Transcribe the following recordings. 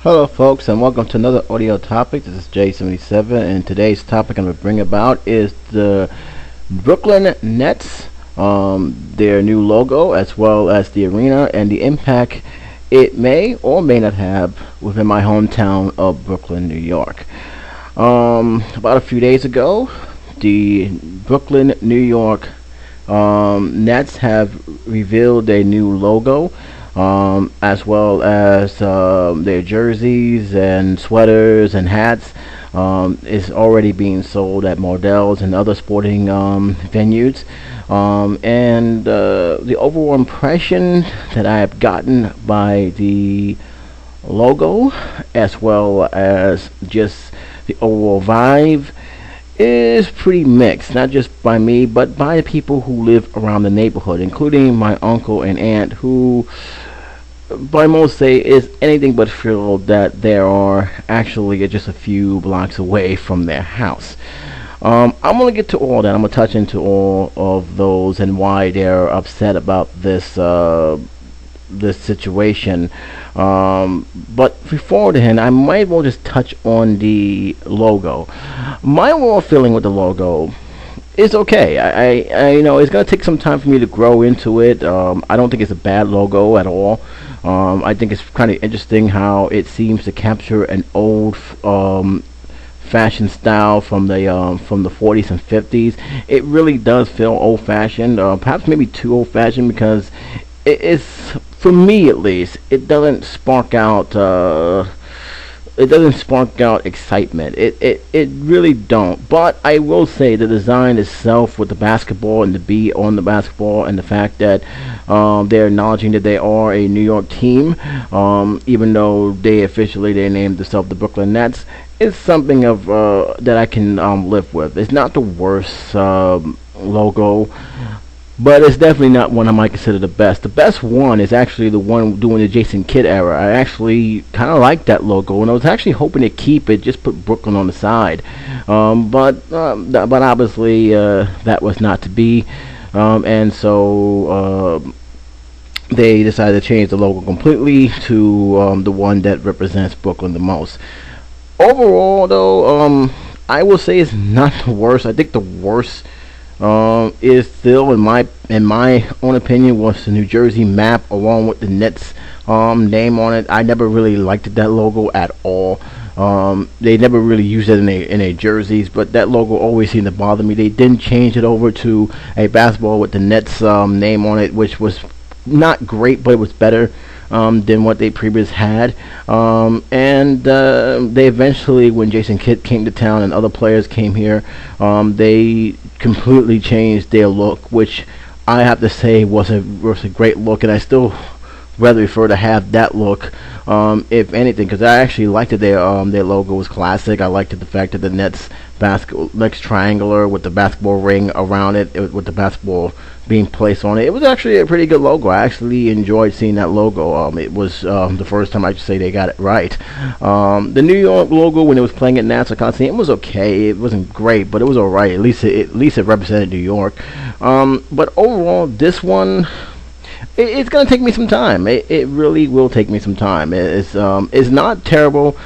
Hello, folks, and welcome to another audio topic. This is J77, and today's topic I'm going to bring about is the Brooklyn Nets, their new logo, as well as the arena and the impact it may or may not have within my hometown of Brooklyn, New York. About a few days ago, the Brooklyn, New York Nets have revealed a new logo, as well as their jerseys and sweaters and hats. Is already being sold at Modell's and other sporting venues. And the overall impression that I have gotten by the logo, as well as just the overall vibe, is pretty mixed, not just by me, but by the people who live around the neighborhood, including my uncle and aunt, who by most say is anything but thrilled that they are actually just a few blocks away from their house. I'm going to get to all that. I'm going to touch into all of those and why they're upset about this situation. But before then, I might as well just touch on the logo. My overall feeling with the logo is okay. I it's going to take some time for me to grow into it. I don't think it's a bad logo at all. I think it's kind of interesting how it seems to capture an old fashion style from the 40s and 50s. It really does feel old-fashioned, perhaps maybe too old-fashioned, because it is, for me at least, it doesn't spark out excitement. It really don't. But I will say the design itself with the basketball and the B on the basketball, and the fact that they're acknowledging that they are a New York team, even though they named themselves the Brooklyn Nets, is something of that I can live with. It's not the worst logo, but it's definitely not one I might consider the best. The best one is actually the one during the Jason Kidd era. I actually kind of like that logo, and I was actually hoping to keep it, just put Brooklyn on the side. But obviously that was not to be, and so they decided to change the logo completely to the one that represents Brooklyn the most. Overall, though, I will say it's not the worst. I think the worst is still, in my own opinion, was the New Jersey map along with the Nets name on it. I never really liked that logo at all. They never really used it in a jerseys, but that logo always seemed to bother me. They didn't change it over to a basketball with the Nets name on it, which was not great, but it was better than what they previously had. And they eventually, when Jason Kidd came to town and other players came here, they completely changed their look, which I have to say was a great look, and I still rather prefer to have that look, if anything, because I actually liked it. Their logo was classic. I liked it, the fact that the Nets triangular with the basketball ring around it, with the basketball being placed on it. It was actually a pretty good logo. I actually enjoyed seeing that logo. It was the first time I should say they got it right. The New York logo, when it was playing at Nassau Coliseum, it was okay. It wasn't great, but it was alright. At least it represented New York. But overall, this one, it's gonna take me some time. It really will take me some time. It's not terrible.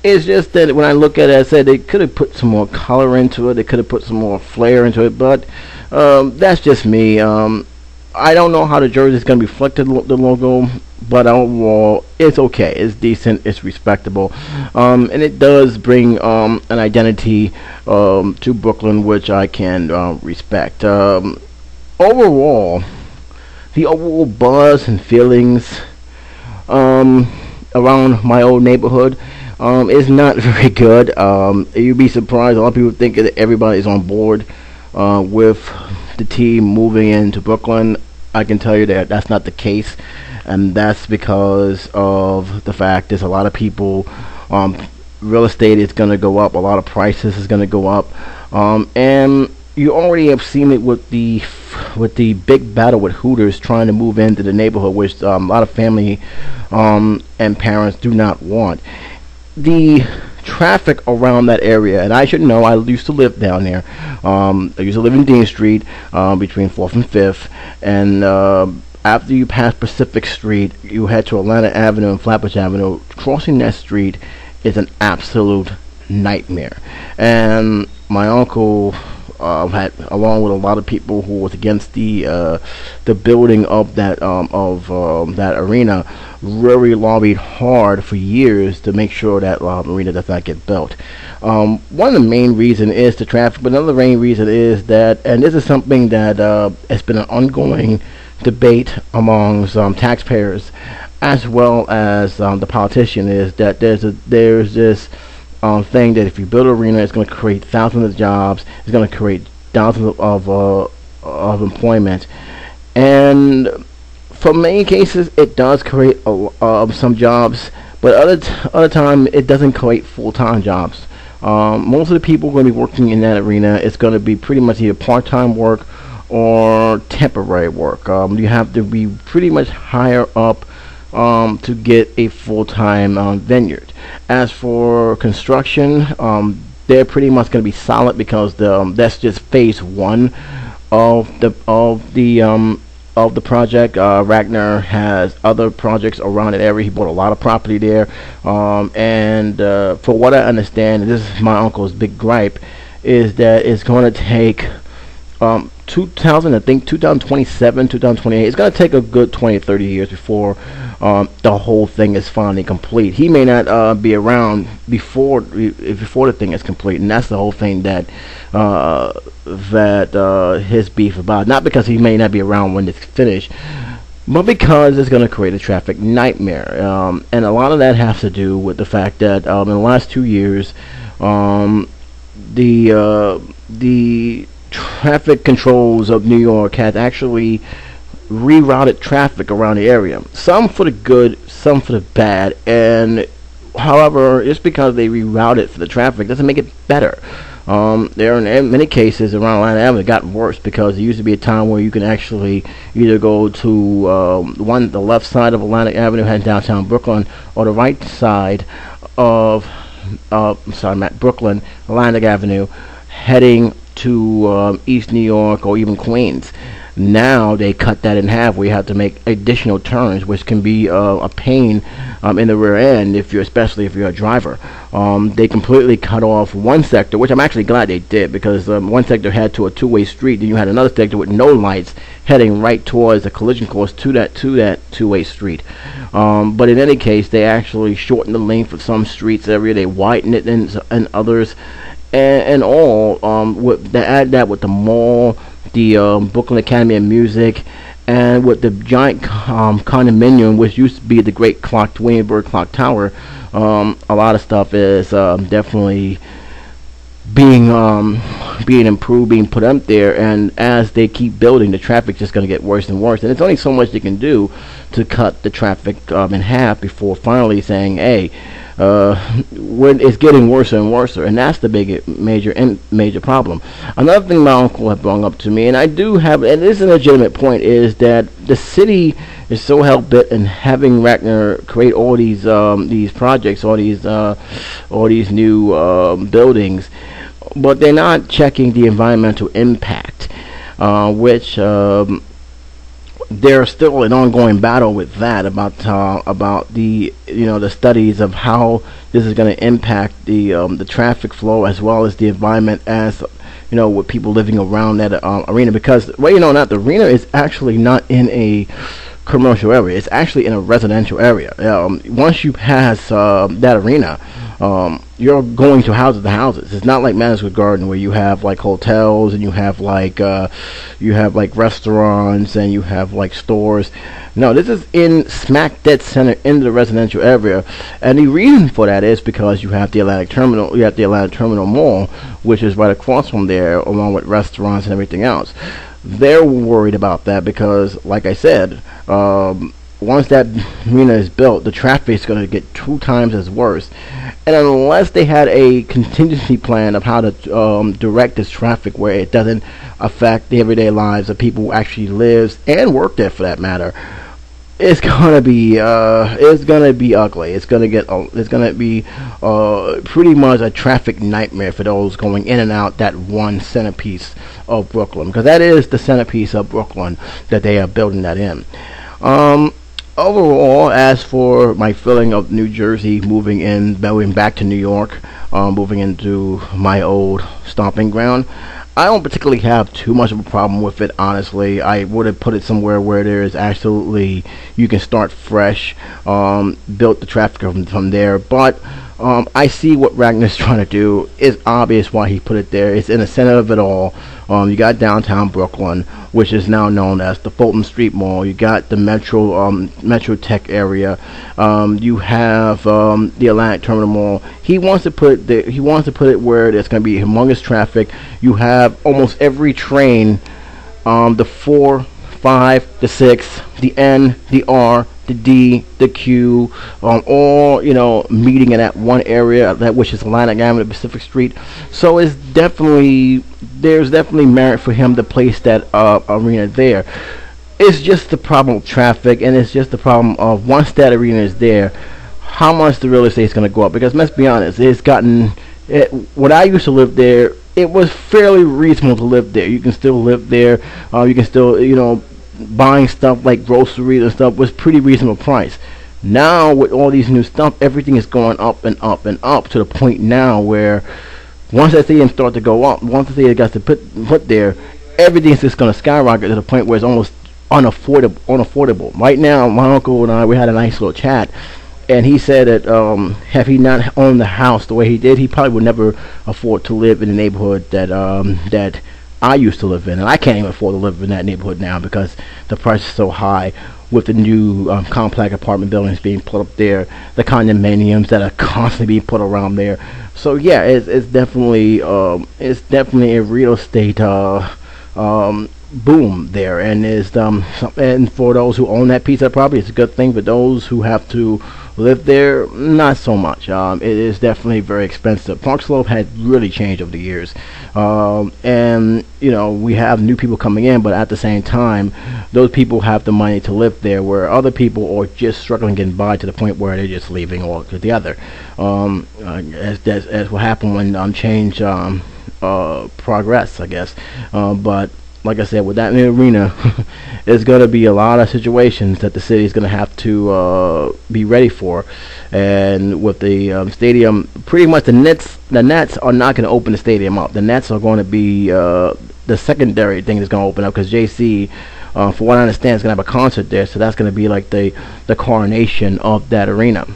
It's just that when I look at it, I said they could have put some more color into it. They could have put some more flair into it. But that's just me. I don't know how the jersey is gonna reflect the logo, but overall, it's okay. It's decent. It's respectable, and it does bring an identity to Brooklyn, which I can respect. Overall, the overall buzz and feelings around my old neighborhood is not very good. You'd be surprised. A lot of people think that everybody's on board with the team moving into Brooklyn. I can tell you that that's not the case, and that's because of the fact there's a lot of people. Real estate is going to go up. A lot of prices is going to go up, and you already have seen it with the big battle with Hooters trying to move into the neighborhood, which a lot of family and parents do not want. The traffic around that area, and I should know, I used to live down there. I used to live in Dean Street, between 4th and 5th, and after you pass Pacific Street, you head to Atlanta Avenue and Flatbush Avenue. Crossing that street is an absolute nightmare. And my uncle had, along with a lot of people who was against the building of that arena, really lobbied hard for years to make sure that arena does not get built. One of the main reason is the traffic, but another main reason is that, and this is something that has been an ongoing debate amongst taxpayers as well as the politician, is that there's this thing that if you build an arena, it's going to create thousands of jobs, it's going to create thousands of employment, and for many cases it does create some jobs, but other time it doesn't create full-time jobs. Most of the people going to be working in that arena, it's going to be pretty much either part-time work or temporary work. You have to be pretty much higher up to get a full-time vineyard. As for construction, they're pretty much going to be solid because that's just phase one of the project. Ragnar has other projects around that area. He bought a lot of property there, and for what I understand, and this is my uncle's big gripe, is that it's going to take 2027, 2028. It's going to take a good 20, 30 years before the whole thing is finally complete. He may not be around before the thing is complete, and that's the whole thing that his beef about. Not because he may not be around when it's finished, but because it's going to create a traffic nightmare. And a lot of that has to do with the fact that in the last 2 years, the traffic controls of New York has actually rerouted traffic around the area. Some for the good, some for the bad. And however, just because they rerouted for the traffic doesn't make it better. There in many cases around Atlanta Avenue it got worse, because there used to be a time where you can actually either go to the left side of Atlantic Avenue heading downtown Brooklyn, or the right side of Brooklyn, Atlantic Avenue, heading to East New York or even Queens. Now they cut that in half. We have to make additional turns, which can be a pain in the rear end, especially if you're a driver. They completely cut off one sector, which I'm actually glad they did, because one sector had to a two-way street. Then you had another sector with no lights heading right towards the collision course to that two-way street. But in any case, they actually shortened the length of some streets area. They widened it in others. And all, they add that with the mall, the Brooklyn Academy of Music, and with the giant condominium, which used to be the great Williamsburg Clock Tower. A lot of stuff is definitely being improved, being put up there, and as they keep building, the traffic's just going to get worse and worse. And it's only so much they can do to cut the traffic in half before finally saying, hey, when it's getting worse and worse, and that's the major problem. Another thing my uncle had brought up to me, and I do have, and this is a legitimate point, is that the city is so hell-bent in having Ragnar create all these projects, all these new buildings, but they're not checking the environmental impact, which there's still an ongoing battle with that, about the the studies of how this is going to impact the traffic flow as well as the environment, as with people living around that arena. Because the arena is actually not in a commercial area; it's actually in a residential area. Once you pass that arena, you're going to houses. It's not like Madison Square Garden, where you have like hotels and you have like restaurants and you have like stores. No, this is in smack dead center in the residential area, and the reason for that is because you have the Atlantic Terminal. You have the Atlantic Terminal Mall, which is right across from there, along with restaurants and everything else. They're worried about that because, like I said, once that arena is built, the traffic is going to get 2 times as worse. And unless they had a contingency plan of how to direct this traffic where it doesn't affect the everyday lives of people who actually live and work there, for that matter, it's gonna be ugly. It's gonna be pretty much a traffic nightmare for those going in and out that one centerpiece of Brooklyn, because that is the centerpiece of Brooklyn that they are building that in. Um, Overall, as for my feeling of New Jersey moving back to New York, moving into my old stomping ground, I don't particularly have too much of a problem with it, honestly. I would have put it somewhere where there is absolutely, you can start fresh, built the traffic from there. But I see what Ragnar's trying to do. It's obvious why he put it there. It's in the center of it all. You got downtown Brooklyn, which is now known as the Fulton Street Mall. You got the Metro Tech area. You have the Atlantic Terminal Mall. He wants to put it where there's going to be humongous traffic. You have almost every train, the 4, 5, the 6, the N, the R, the D, the Q, all meeting in that one area, that which is Atlantic Avenue, Pacific Street. So there's definitely merit for him to place that arena there. It's just the problem of traffic, and it's just the problem of once that arena is there, how much the real estate is going to go up. Because let's be honest, when I used to live there, it was fairly reasonable to live there. You can still live there. You can still, buying stuff like groceries and stuff was pretty reasonable price. Now with all these new stuff, everything is going up and up and up to the point now where once that stadium starts to go up, once the stadium got to put there, everything's just going to skyrocket to the point where it's almost unaffordable. Right now, my uncle and I, we had a nice little chat, and he said that had he not owned the house the way he did, he probably would never afford to live in the neighborhood that I used to live in, and I can't even afford to live in that neighborhood now because the price is so high with the new complex apartment buildings being put up there, the condominiums that are constantly being put around there. So yeah, it's definitely a real estate boom there, and and for those who own that piece of property, it's a good thing. For those who have to live there, not so much. It is definitely very expensive. Park Slope had really changed over the years, and we have new people coming in, but at the same time, those people have the money to live there, where other people are just struggling getting by to the point where they're just leaving altogether. As what happened when change progress, I guess, but. Like I said, with that new arena, there's going to be a lot of situations that the city is going to have to be ready for. And with the stadium, pretty much the Nets are not going to open the stadium up. The Nets are going to be the secondary thing that's going to open up, because JC, for what I understand, is going to have a concert there. So that's going to be like the coronation of that arena.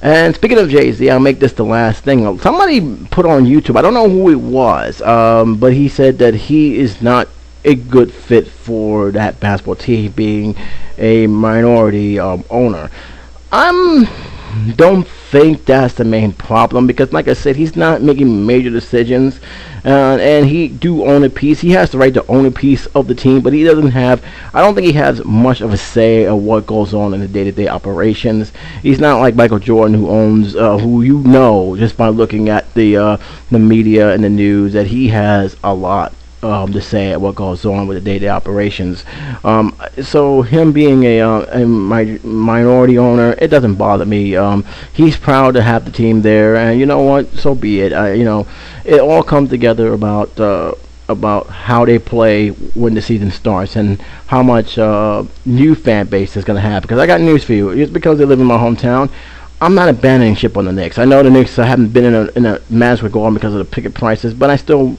And speaking of Jay-Z, I'll make this the last thing. Somebody put on YouTube, I don't know who it was, but he said that he is not a good fit for that basketball team, being a minority owner. I don't think that's the main problem, because like I said, he's not making major decisions, and he do own a piece. He has the right to own a piece of the team, but I don't think he has much of a say of what goes on in the day-to-day operations. He's not like Michael Jordan, who owns who just by looking at the media and the news, that he has a lot to say at what goes on with the day-to-day operations. So him being a minority owner, it doesn't bother me. He's proud to have the team there, and you know what? So be it. It all comes together about how they play when the season starts, and how much new fan base is going to have. Because I got news for you. Just because they live in my hometown, I'm not abandoning ship on the Knicks. I know the Knicks haven't been in a match with going because of the ticket prices, but I still,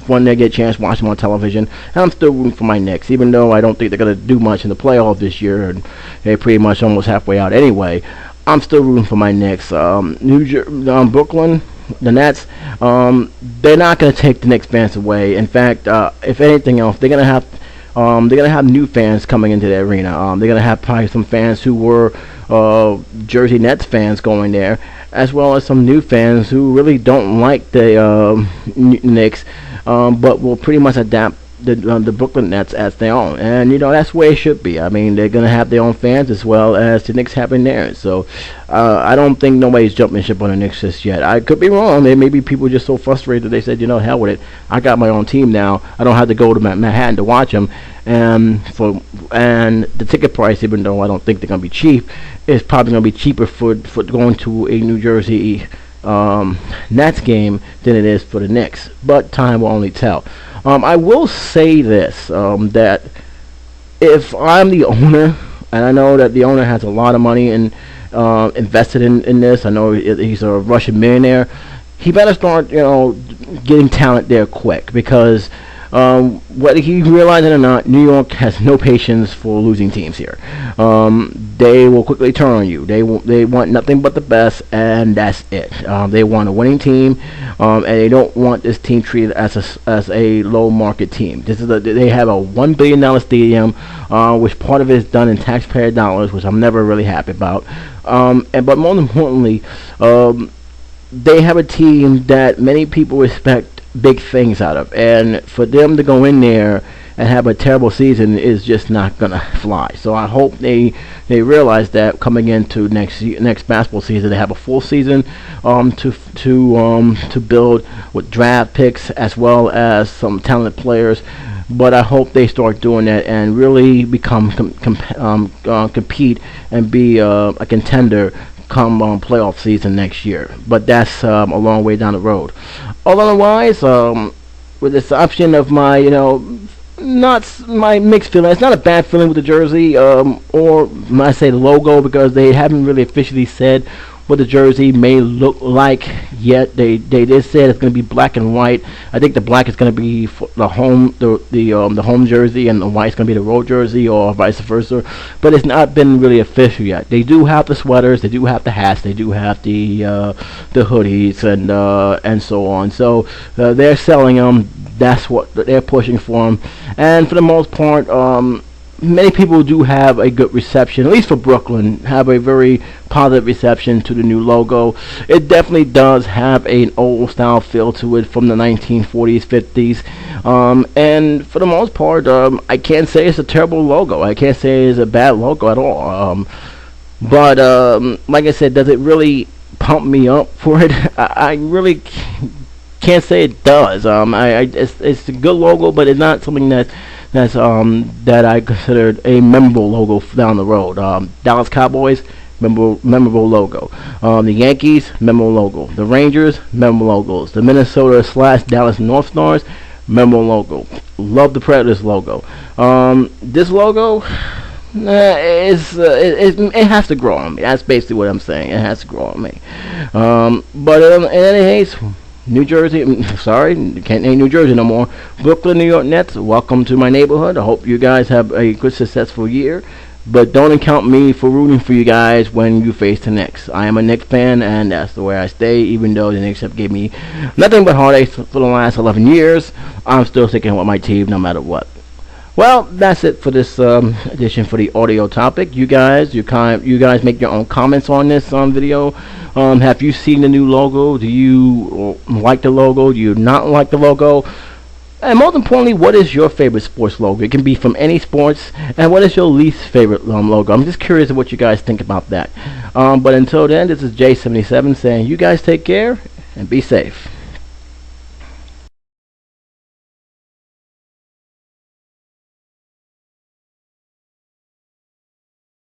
when they get a chance, watch them on television, and I'm still rooting for my Knicks, even though I don't think they're going to do much in the playoffs this year, and they're pretty much almost halfway out anyway. I'm still rooting for my Knicks. Brooklyn, the Nets, they're not going to take the Knicks fans away. In fact, if anything else, they're going to have new fans coming into the arena. They're going to have probably some fans who were Jersey Nets fans going there, as well as some new fans who really don't like the Knicks, but will pretty much adapt the Brooklyn Nets as their own, and that's where it should be. I mean, they're gonna have their own fans as well as the Knicks having theirs. So I don't think nobody's jumping ship on the Knicks just yet. I could be wrong. There may be people just so frustrated they said, hell with it. I got my own team now. I don't have to go to Manhattan to watch them. And the ticket price, even though I don't think they're gonna be cheap, is probably gonna be cheaper for going to a New Jersey Nets game than it is for the Knicks. But time will only tell. I will say this, that if I'm the owner, and I know that the owner has a lot of money and invested in this, I know he's a Russian millionaire, he better start, getting talent there quick, because whether he realizes it or not, New York has no patience for losing teams here. They will quickly turn on you. They want nothing but the best, and that's it. They want a winning team, and they don't want this team treated as a low market team. They have a $1 billion stadium, which part of it is done in taxpayer dollars, which I'm never really happy about. But more importantly, they have a team that many people respect big things out of, and for them to go in there and have a terrible season is just not gonna fly. So I hope they realize that coming into next basketball season, they have a full season to build with draft picks as well as some talented players. But I hope they start doing that and really become compete and be a contender come playoff season next year. But that's a long way down the road. Otherwise, with this option of my, not my mixed feeling. It's not a bad feeling with the jersey, or I say the logo, because they haven't really officially said what the jersey may look like yet. They did say it's going to be black and white. I think the black is going to be for the home the home jersey, and the white is going to be the road jersey, or vice versa. But it's not been really official yet. They do have the sweaters, they do have the hats, they do have the hoodies and so on. So they're selling them. That's what they're pushing for them, and for the most part, many people do have a good reception, at least for Brooklyn, have a very positive reception to the new logo. It definitely does have an old style feel to it from the 1940s, 50s, and for the most part, I can't say it's a terrible logo. I can't say it's a bad logo at all. But like I said, does it really pump me up for it? I really can't say it does. It's a good logo, but it's not something that I considered a memorable logo down the road. Dallas Cowboys, memorable logo. The Yankees, memorable logo. The Rangers, memorable logos. The Minnesota/Dallas North Stars, memorable logo. Love the Predators logo. This logo, it has to grow on me. That's basically what I'm saying. It has to grow on me. But in any case, New Jersey, sorry, can't name New Jersey no more. Brooklyn, New York Nets, welcome to my neighborhood. I hope you guys have a good, successful year. But don't count me for rooting for you guys when you face the Knicks. I am a Knicks fan, and that's the way I stay. Even though the Knicks have gave me nothing but heartaches for the last 11 years, I'm still sticking with my team no matter what. Well, that's it for this edition for the audio topic. You guys make your own comments on this video. Have you seen the new logo? Do you like the logo? Do you not like the logo? And most importantly, what is your favorite sports logo? It can be from any sports. And what is your least favorite logo? I'm just curious of what you guys think about that. But until then, this is J77 saying you guys take care and be safe.